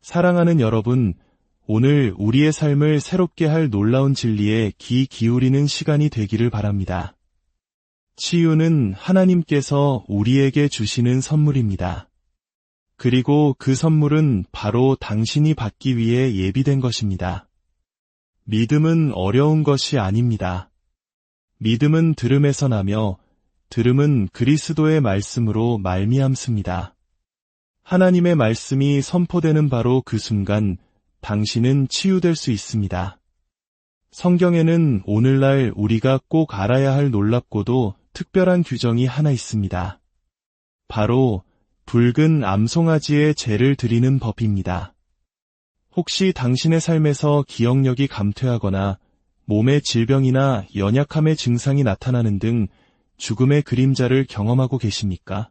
사랑하는 여러분, 오늘 우리의 삶을 새롭게 할 놀라운 진리에 귀 기울이는 시간이 되기를 바랍니다. 치유는 하나님께서 우리에게 주시는 선물입니다. 그리고 그 선물은 바로 당신이 받기 위해 예비된 것입니다. 믿음은 어려운 것이 아닙니다. 믿음은 들음에서 나며 들음은 그리스도의 말씀으로 말미암습니다. 하나님의 말씀이 선포되는 바로 그 순간 당신은 치유될 수 있습니다. 성경에는 오늘날 우리가 꼭 알아야 할 놀랍고도 특별한 규정이 하나 있습니다. 바로 붉은 암송아지의 제를 드리는 법입니다. 혹시 당신의 삶에서 기억력이 감퇴하거나 몸의 질병이나 연약함의 증상이 나타나는 등 죽음의 그림자를 경험하고 계십니까?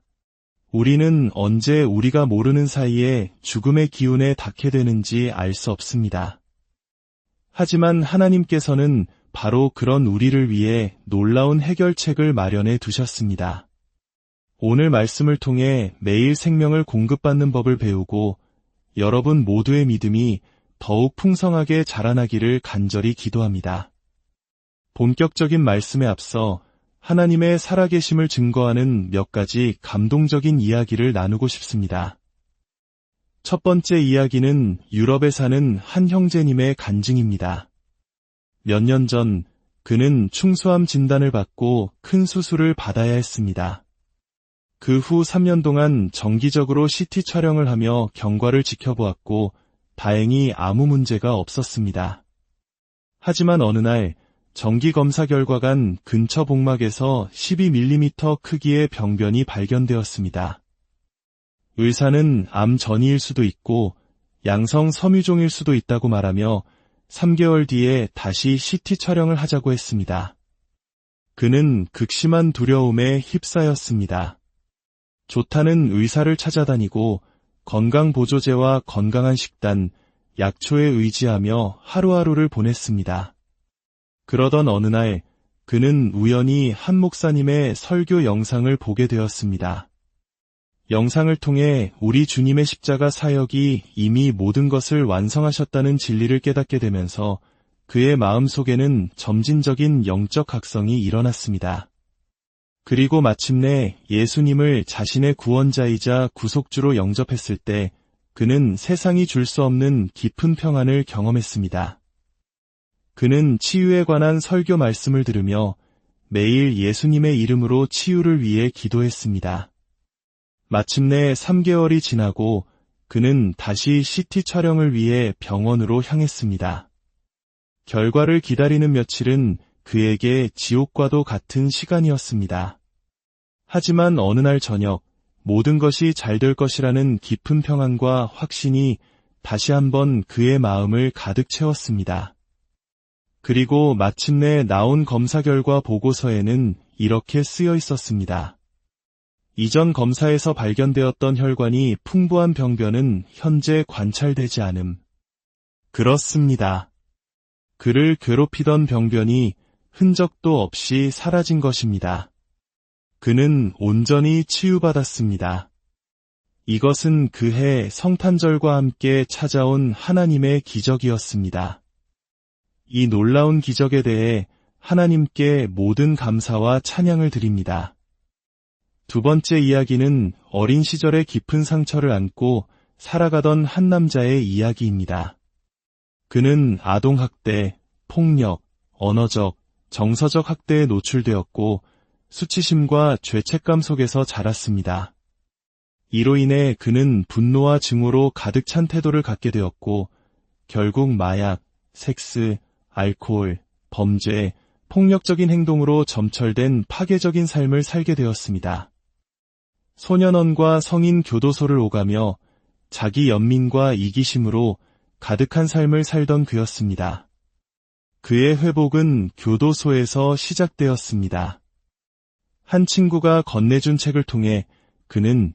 우리는 언제 우리가 모르는 사이에 죽음의 기운에 닿게 되는지 알 수 없습니다. 하지만 하나님께서는 바로 그런 우리를 위해 놀라운 해결책을 마련해 두셨습니다. 오늘 말씀을 통해 매일 생명을 공급받는 법을 배우고 여러분 모두의 믿음이 더욱 풍성하게 자라나기를 간절히 기도합니다. 본격적인 말씀에 앞서 하나님의 살아계심을 증거하는 몇 가지 감동적인 이야기를 나누고 싶습니다. 첫 번째 이야기는 유럽에 사는 한 형제님의 간증입니다. 몇 년 전 그는 충수암 진단을 받고 큰 수술을 받아야 했습니다. 그 후 3년 동안 정기적으로 CT 촬영을 하며 경과를 지켜보았고 다행히 아무 문제가 없었습니다. 하지만 어느 날 정기검사 결과간 근처 복막에서 12mm 크기의 병변이 발견되었습니다. 의사는 암 전이일 수도 있고 양성 섬유종일 수도 있다고 말하며 3개월 뒤에 다시 CT 촬영을 하자고 했습니다. 그는 극심한 두려움에 휩싸였습니다. 좋다는 의사를 찾아다니고 건강보조제와 건강한 식단, 약초에 의지하며 하루하루를 보냈습니다. 그러던 어느 날 그는 우연히 한 목사님의 설교 영상을 보게 되었습니다. 영상을 통해 우리 주님의 십자가 사역이 이미 모든 것을 완성하셨다는 진리를 깨닫게 되면서 그의 마음속에는 점진적인 영적 각성이 일어났습니다. 그리고 마침내 예수님을 자신의 구원자이자 구속주로 영접했을 때 그는 세상이 줄 수 없는 깊은 평안을 경험했습니다. 그는 치유에 관한 설교 말씀을 들으며 매일 예수님의 이름으로 치유를 위해 기도했습니다. 마침내 3개월이 지나고 그는 다시 CT 촬영을 위해 병원으로 향했습니다. 결과를 기다리는 며칠은 그에게 지옥과도 같은 시간이었습니다. 하지만 어느 날 저녁 모든 것이 잘 될 것이라는 깊은 평안과 확신이 다시 한번 그의 마음을 가득 채웠습니다. 그리고 마침내 나온 검사 결과 보고서에는 이렇게 쓰여 있었습니다. 이전 검사에서 발견되었던 혈관이 풍부한 병변은 현재 관찰되지 않음. 그렇습니다. 그를 괴롭히던 병변이 흔적도 없이 사라진 것입니다. 그는 온전히 치유받았습니다. 이것은 그해 성탄절과 함께 찾아온 하나님의 기적이었습니다. 이 놀라운 기적에 대해 하나님께 모든 감사와 찬양을 드립니다. 두 번째 이야기는 어린 시절의 깊은 상처를 안고 살아가던 한 남자의 이야기입니다. 그는 아동학대, 폭력, 언어적, 정서적 학대에 노출되었고 수치심과 죄책감 속에서 자랐습니다. 이로 인해 그는 분노와 증오로 가득 찬 태도를 갖게 되었고 결국 마약, 섹스, 알코올, 범죄, 폭력적인 행동으로 점철된 파괴적인 삶을 살게 되었습니다. 소년원과 성인 교도소를 오가며 자기 연민과 이기심으로 가득한 삶을 살던 그였습니다. 그의 회복은 교도소에서 시작되었습니다. 한 친구가 건네준 책을 통해 그는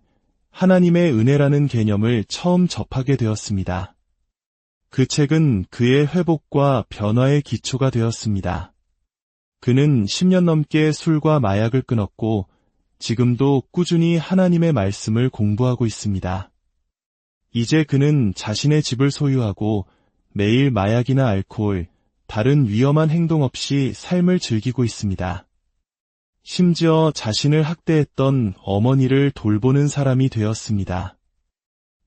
하나님의 은혜라는 개념을 처음 접하게 되었습니다. 그 책은 그의 회복과 변화의 기초가 되었습니다. 그는 10년 넘게 술과 마약을 끊었고 지금도 꾸준히 하나님의 말씀을 공부하고 있습니다. 이제 그는 자신의 집을 소유하고 매일 마약이나 알코올, 다른 위험한 행동 없이 삶을 즐기고 있습니다. 심지어 자신을 학대했던 어머니를 돌보는 사람이 되었습니다.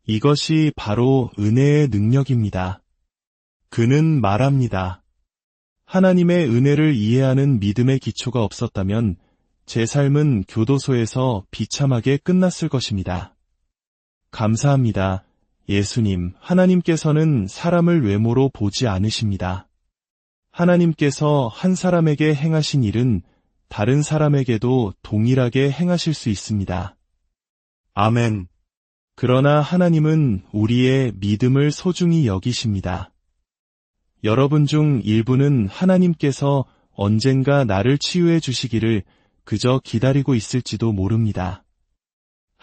이것이 바로 은혜의 능력입니다. 그는 말합니다. 하나님의 은혜를 이해하는 믿음의 기초가 없었다면 제 삶은 교도소에서 비참하게 끝났을 것입니다. 감사합니다. 예수님, 하나님께서는 사람을 외모로 보지 않으십니다. 하나님께서 한 사람에게 행하신 일은 다른 사람에게도 동일하게 행하실 수 있습니다. 아멘. 그러나 하나님은 우리의 믿음을 소중히 여기십니다. 여러분 중 일부는 하나님께서 언젠가 나를 치유해 주시기를 그저 기다리고 있을지도 모릅니다.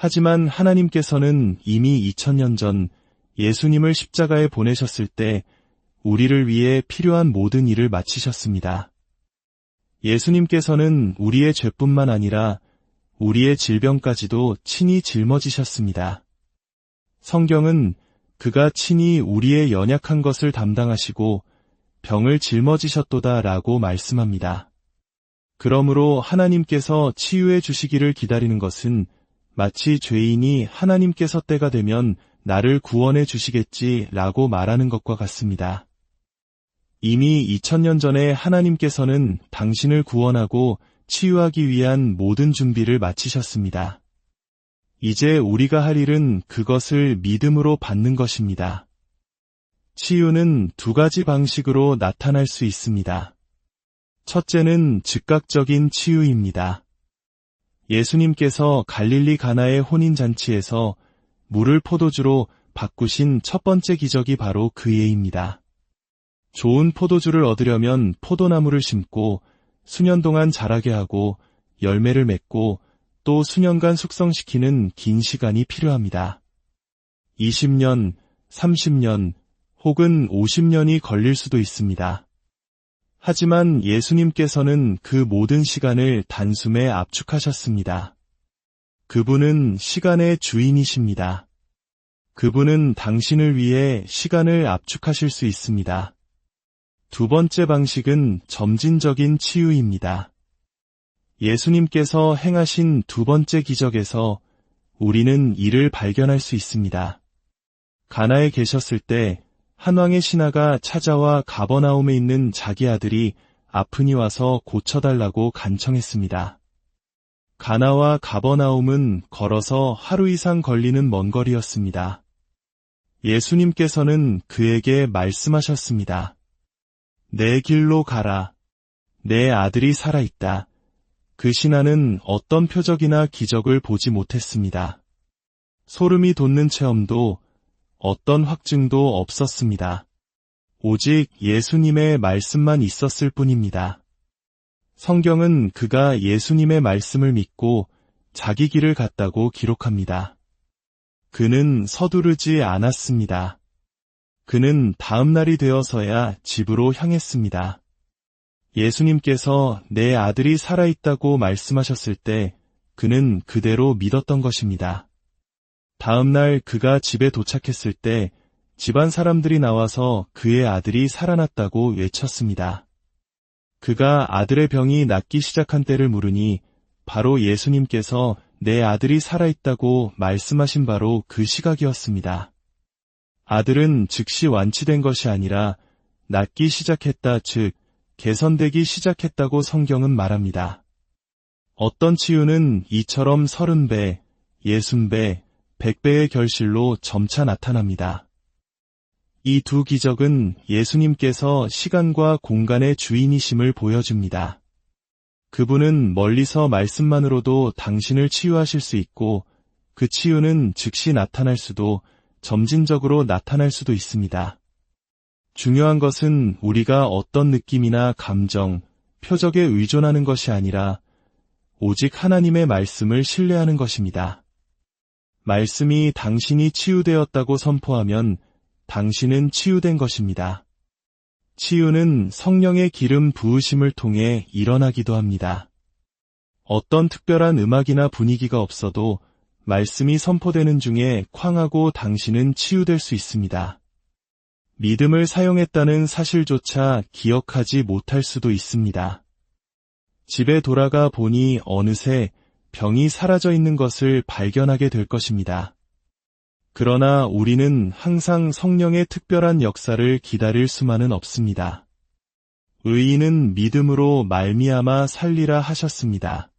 하지만 하나님께서는 이미 2000년 전 예수님을 십자가에 보내셨을 때 우리를 위해 필요한 모든 일을 마치셨습니다. 예수님께서는 우리의 죄뿐만 아니라 우리의 질병까지도 친히 짊어지셨습니다. 성경은 그가 친히 우리의 연약한 것을 담당하시고 병을 짊어지셨도다 라고 말씀합니다. 그러므로 하나님께서 치유해 주시기를 기다리는 것은 마치 죄인이 하나님께서 때가 되면 나를 구원해 주시겠지 라고 말하는 것과 같습니다. 이미 2000년 전에 하나님께서는 당신을 구원하고 치유하기 위한 모든 준비를 마치셨습니다. 이제 우리가 할 일은 그것을 믿음으로 받는 것입니다. 치유는 두 가지 방식으로 나타날 수 있습니다. 첫째는 즉각적인 치유입니다. 예수님께서 갈릴리 가나의 혼인잔치에서 물을 포도주로 바꾸신 첫 번째 기적이 바로 그 예입니다. 좋은 포도주를 얻으려면 포도나무를 심고 수년 동안 자라게 하고 열매를 맺고 또 수년간 숙성시키는 긴 시간이 필요합니다. 20년, 30년 혹은 50년이 걸릴 수도 있습니다. 하지만 예수님께서는 그 모든 시간을 단숨에 압축하셨습니다. 그분은 시간의 주인이십니다. 그분은 당신을 위해 시간을 압축하실 수 있습니다. 두 번째 방식은 점진적인 치유입니다. 예수님께서 행하신 두 번째 기적에서 우리는 이를 발견할 수 있습니다. 가나에 계셨을 때 한 왕의 신하가 찾아와 가버나움에 있는 자기 아들이 아프니 와서 고쳐달라고 간청했습니다. 가나와 가버나움은 걸어서 하루 이상 걸리는 먼 거리였습니다. 예수님께서는 그에게 말씀하셨습니다. 내 길로 가라. 내 아들이 살아있다. 그 신하는 어떤 표적이나 기적을 보지 못했습니다. 소름이 돋는 체험도 어떤 확증도 없었습니다. 오직 예수님의 말씀만 있었을 뿐입니다. 성경은 그가 예수님의 말씀을 믿고 자기 길을 갔다고 기록합니다. 그는 서두르지 않았습니다. 그는 다음 날이 되어서야 집으로 향했습니다. 예수님께서 내 아들이 살아있다고 말씀하셨을 때 그는 그대로 믿었던 것입니다. 다음 날 그가 집에 도착했을 때 집안 사람들이 나와서 그의 아들이 살아났다고 외쳤습니다. 그가 아들의 병이 낫기 시작한 때를 물으니 바로 예수님께서 내 아들이 살아있다고 말씀하신 바로 그 시각이었습니다. 아들은 즉시 완치된 것이 아니라 낫기 시작했다, 즉 개선되기 시작했다고 성경은 말합니다. 어떤 치유는 이처럼 30배, 60배, 100배의 결실로 점차 나타납니다. 이 두 기적은 예수님께서 시간과 공간의 주인이심을 보여줍니다. 그분은 멀리서 말씀만으로도 당신을 치유하실 수 있고 그 치유는 즉시 나타날 수도 점진적으로 나타날 수도 있습니다. 중요한 것은 우리가 어떤 느낌이나 감정, 표적에 의존하는 것이 아니라 오직 하나님의 말씀을 신뢰하는 것입니다. 말씀이 당신이 치유되었다고 선포하면 당신은 치유된 것입니다. 치유는 성령의 기름 부으심을 통해 일어나기도 합니다. 어떤 특별한 음악이나 분위기가 없어도 말씀이 선포되는 중에 쾅하고 당신은 치유될 수 있습니다. 믿음을 사용했다는 사실조차 기억하지 못할 수도 있습니다. 집에 돌아가 보니 어느새 병이 사라져 있는 것을 발견하게 될 것입니다. 그러나 우리는 항상 성령의 특별한 역사를 기다릴 수만은 없습니다. 의인은 믿음으로 말미암아 살리라 하셨습니다.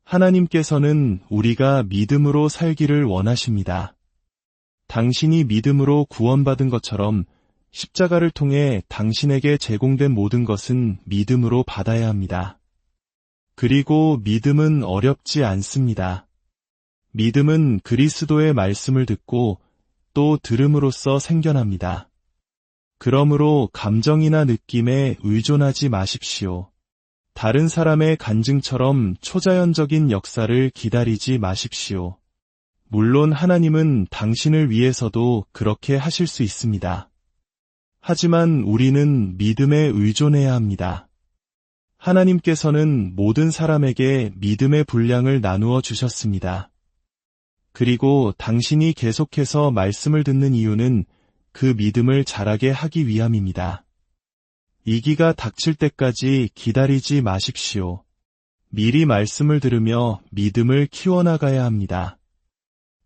하나님께서는 우리가 믿음으로 살기를 원하십니다. 당신이 믿음으로 구원받은 것처럼 십자가를 통해 당신에게 제공된 모든 것은 믿음으로 받아야 합니다. 그리고 믿음은 어렵지 않습니다. 믿음은 그리스도의 말씀을 듣고 또 들음으로써 생겨납니다. 그러므로 감정이나 느낌에 의존하지 마십시오. 다른 사람의 간증처럼 초자연적인 역사를 기다리지 마십시오. 물론 하나님은 당신을 위해서도 그렇게 하실 수 있습니다. 하지만 우리는 믿음에 의존해야 합니다. 하나님께서는 모든 사람에게 믿음의 분량을 나누어 주셨습니다. 그리고 당신이 계속해서 말씀을 듣는 이유는 그 믿음을 자라게 하기 위함입니다. 위기가 닥칠 때까지 기다리지 마십시오. 미리 말씀을 들으며 믿음을 키워나가야 합니다.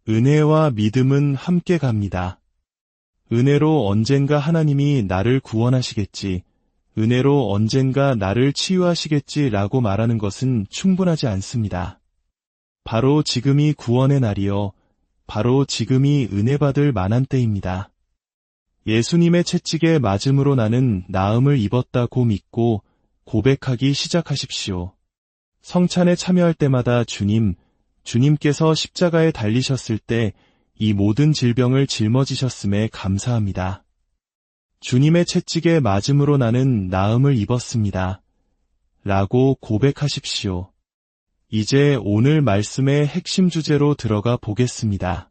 은혜와 믿음은 함께 갑니다. 은혜로 언젠가 하나님이 나를 구원하시겠지, 은혜로 언젠가 나를 치유하시겠지라고 말하는 것은 충분하지 않습니다. 바로 지금이 구원의 날이요, 바로 지금이 은혜 받을 만한 때입니다. 예수님의 채찍에 맞음으로 나는 나음을 입었다고 믿고 고백하기 시작하십시오. 성찬에 참여할 때마다 주님께서 십자가에 달리셨을 때 이 모든 질병을 짊어지셨음에 감사합니다. 주님의 채찍에 맞음으로 나는 나음을 입었습니다. 라고 고백하십시오. 이제 오늘 말씀의 핵심 주제로 들어가 보겠습니다.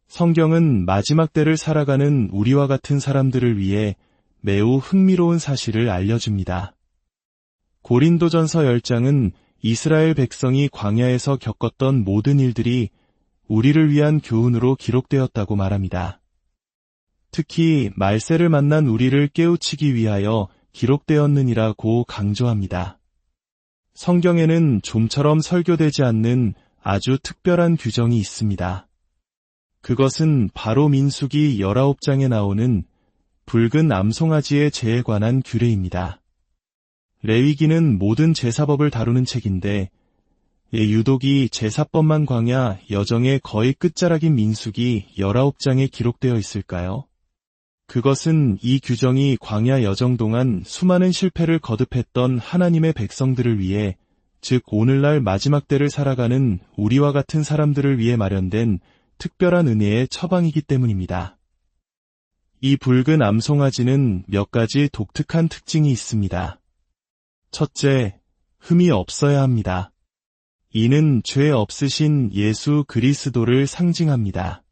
성경은 마지막 때를 살아가는 우리와 같은 사람들을 위해 매우 흥미로운 사실을 알려줍니다. 고린도전서 10장은 이스라엘 백성이 광야에서 겪었던 모든 일들이 우리를 위한 교훈으로 기록되었다고 말합니다. 특히 말세를 만난 우리를 깨우치기 위하여 기록되었느니라고 강조합니다. 성경에는 좀처럼 설교되지 않는 아주 특별한 규정이 있습니다. 그것은 바로 민수기 19장에 나오는 붉은 암송아지의 제에 관한 규례입니다. 레위기는 모든 제사법을 다루는 책인데 유독이 제사법만 광야 여정의 거의 끝자락인 민수기 19장에 기록되어 있을까요? 그것은 이 규정이 광야 여정 동안 수많은 실패를 거듭했던 하나님의 백성들을 위해, 즉 오늘날 마지막 때를 살아가는 우리와 같은 사람들을 위해 마련된 특별한 은혜의 처방이기 때문입니다. 이 붉은 암송아지는 몇 가지 독특한 특징이 있습니다. 첫째, 흠이 없어야 합니다. 이는 죄 없으신 예수 그리스도를 상징합니다.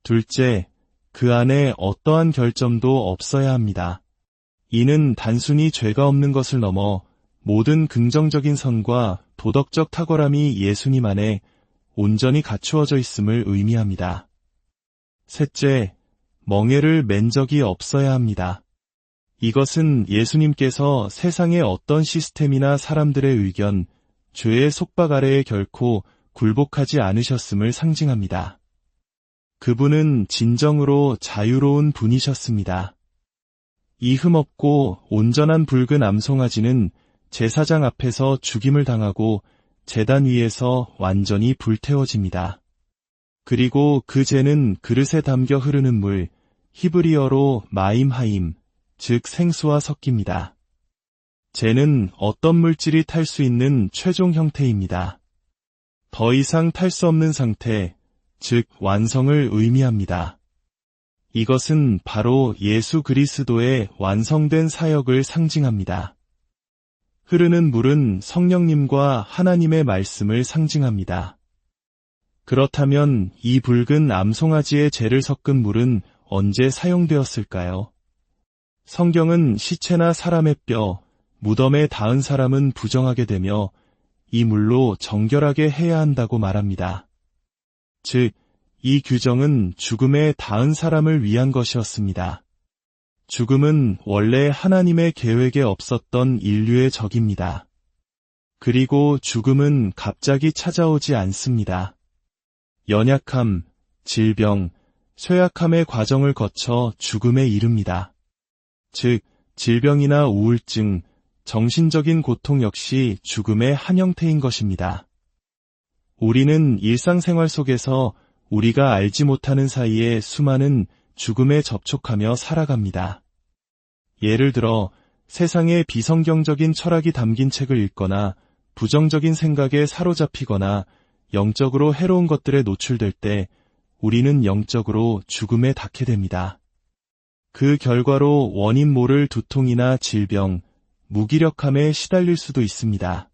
둘째, 그 안에 어떠한 결점도 없어야 합니다. 이는 단순히 죄가 없는 것을 넘어 모든 긍정적인 선과 도덕적 탁월함이 예수님 안에 온전히 갖추어져 있음을 의미합니다. 셋째, 멍에를 맨 적이 없어야 합니다. 이것은 예수님께서 세상의 어떤 시스템이나 사람들의 의견, 죄의 속박 아래에 결코 굴복하지 않으셨음을 상징합니다. 그분은 진정으로 자유로운 분이셨습니다. 이 흠없고 온전한 붉은 암송아지는 제사장 앞에서 죽임을 당하고 제단 위에서 완전히 불태워집니다. 그리고 그 재는 그릇에 담겨 흐르는 물, 히브리어로 마임하임, 즉 생수와 섞입니다. 재는 어떤 물질이 탈 수 있는 최종 형태입니다. 더 이상 탈 수 없는 상태, 즉 완성을 의미합니다. 이것은 바로 예수 그리스도의 완성된 사역을 상징합니다. 흐르는 물은 성령님과 하나님의 말씀을 상징합니다. 그렇다면 이 붉은 암송아지의 재를 섞은 물은 언제 사용되었을까요? 성경은 시체나 사람의 뼈, 무덤에 닿은 사람은 부정하게 되며 이 물로 정결하게 해야 한다고 말합니다. 즉, 이 규정은 죽음에 닿은 사람을 위한 것이었습니다. 죽음은 원래 하나님의 계획에 없었던 인류의 적입니다. 그리고 죽음은 갑자기 찾아오지 않습니다. 연약함, 질병, 쇠약함의 과정을 거쳐 죽음에 이릅니다. 즉, 질병이나 우울증, 정신적인 고통 역시 죽음의 한 형태인 것입니다. 우리는 일상생활 속에서 우리가 알지 못하는 사이에 수많은 죽음에 접촉하며 살아갑니다. 예를 들어 세상에 비성경적인 철학이 담긴 책을 읽거나 부정적인 생각에 사로잡히거나 영적으로 해로운 것들에 노출될 때 우리는 영적으로 죽음에 닿게 됩니다. 그 결과로 원인 모를 두통이나 질병, 무기력함에 시달릴 수도 있습니다.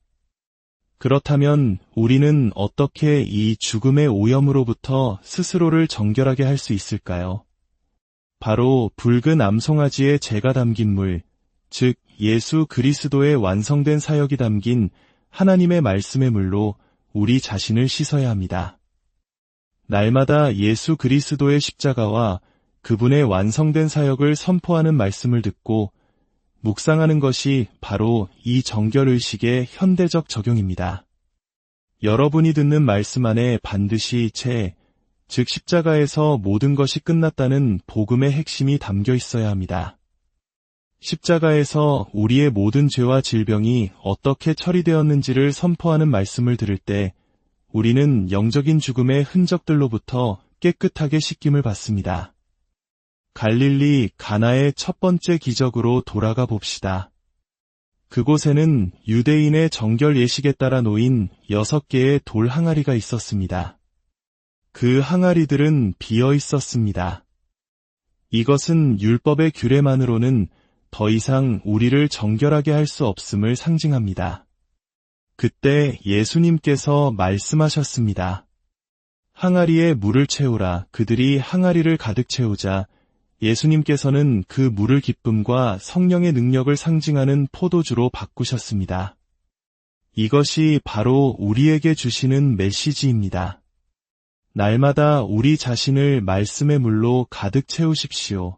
그렇다면 우리는 어떻게 이 죽음의 오염으로부터 스스로를 정결하게 할 수 있을까요? 바로 붉은 암송아지의 재가 담긴 물, 즉 예수 그리스도의 완성된 사역이 담긴 하나님의 말씀의 물로 우리 자신을 씻어야 합니다. 날마다 예수 그리스도의 십자가와 그분의 완성된 사역을 선포하는 말씀을 듣고 묵상하는 것이 바로 이 정결의식의 현대적 적용입니다. 여러분이 듣는 말씀 안에 반드시 즉 십자가에서 모든 것이 끝났다는 복음의 핵심이 담겨 있어야 합니다. 십자가에서 우리의 모든 죄와 질병이 어떻게 처리되었는지를 선포하는 말씀을 들을 때 우리는 영적인 죽음의 흔적들로부터 깨끗하게 씻김을 받습니다. 갈릴리 가나의 첫 번째 기적으로 돌아가 봅시다. 그곳에는 유대인의 정결 예식에 따라 놓인 6개의 돌 항아리가 있었습니다. 그 항아리들은 비어 있었습니다. 이것은 율법의 규례만으로는 더 이상 우리를 정결하게 할 수 없음을 상징합니다. 그때 예수님께서 말씀하셨습니다. 항아리에 물을 채우라. 그들이 항아리를 가득 채우자 예수님께서는 그 물을 기쁨과 성령의 능력을 상징하는 포도주로 바꾸셨습니다. 이것이 바로 우리에게 주시는 메시지입니다. 날마다 우리 자신을 말씀의 물로 가득 채우십시오.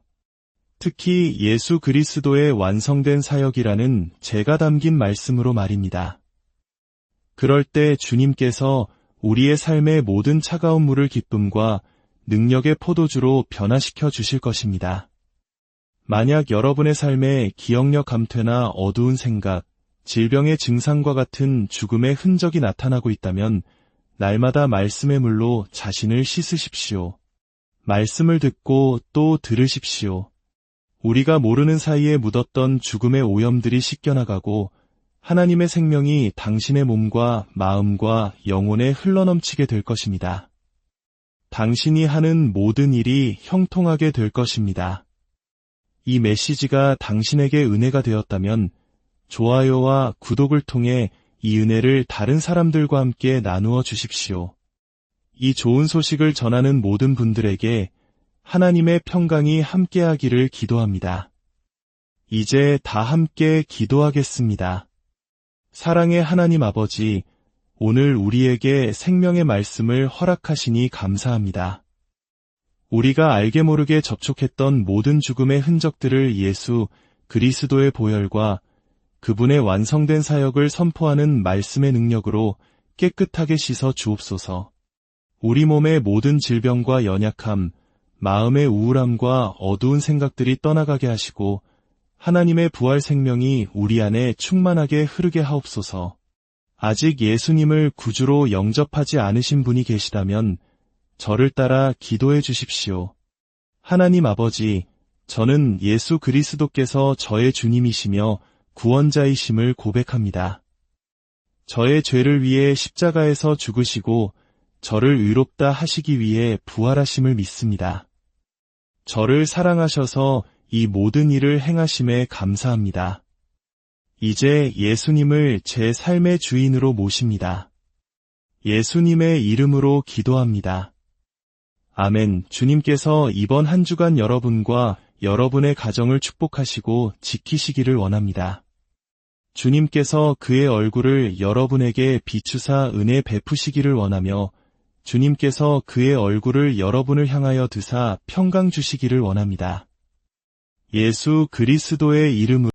특히 예수 그리스도의 완성된 사역이라는 재가 담긴 말씀으로 말입니다. 그럴 때 주님께서 우리의 삶의 모든 차가운 물을 기쁨과 능력의 포도주로 변화시켜 주실 것입니다. 만약 여러분의 삶에 기억력 감퇴나 어두운 생각, 질병의 증상과 같은 죽음의 흔적이 나타나고 있다면 날마다 말씀의 물로 자신을 씻으십시오. 말씀을 듣고 또 들으십시오. 우리가 모르는 사이에 묻었던 죽음의 오염들이 씻겨나가고 하나님의 생명이 당신의 몸과 마음과 영혼에 흘러넘치게 될 것입니다. 당신이 하는 모든 일이 형통하게 될 것입니다. 이 메시지가 당신에게 은혜가 되었다면 좋아요와 구독을 통해 이 은혜를 다른 사람들과 함께 나누어 주십시오. 이 좋은 소식을 전하는 모든 분들에게 하나님의 평강이 함께하기를 기도합니다. 이제 다 함께 기도하겠습니다. 사랑의 하나님 아버지, 오늘 우리에게 생명의 말씀을 허락하시니 감사합니다. 우리가 알게 모르게 접촉했던 모든 죽음의 흔적들을 예수 그리스도의 보혈과 그분의 완성된 사역을 선포하는 말씀의 능력으로 깨끗하게 씻어 주옵소서. 우리 몸의 모든 질병과 연약함, 마음의 우울함과 어두운 생각들이 떠나가게 하시고 하나님의 부활 생명이 우리 안에 충만하게 흐르게 하옵소서. 아직 예수님을 구주로 영접하지 않으신 분이 계시다면 저를 따라 기도해 주십시오. 하나님 아버지, 저는 예수 그리스도께서 저의 주님이시며 구원자이심을 고백합니다. 저의 죄를 위해 십자가에서 죽으시고 저를 의롭다 하시기 위해 부활하심을 믿습니다. 저를 사랑하셔서 이 모든 일을 행하심에 감사합니다. 이제 예수님을 제 삶의 주인으로 모십니다. 예수님의 이름으로 기도합니다. 아멘. 주님께서 이번 한 주간 여러분과 여러분의 가정을 축복하시고 지키시기를 원합니다. 주님께서 그의 얼굴을 여러분에게 비추사 은혜 베푸시기를 원하며 주님께서 그의 얼굴을 여러분을 향하여 드사 평강 주시기를 원합니다. 예수 그리스도의 이름으로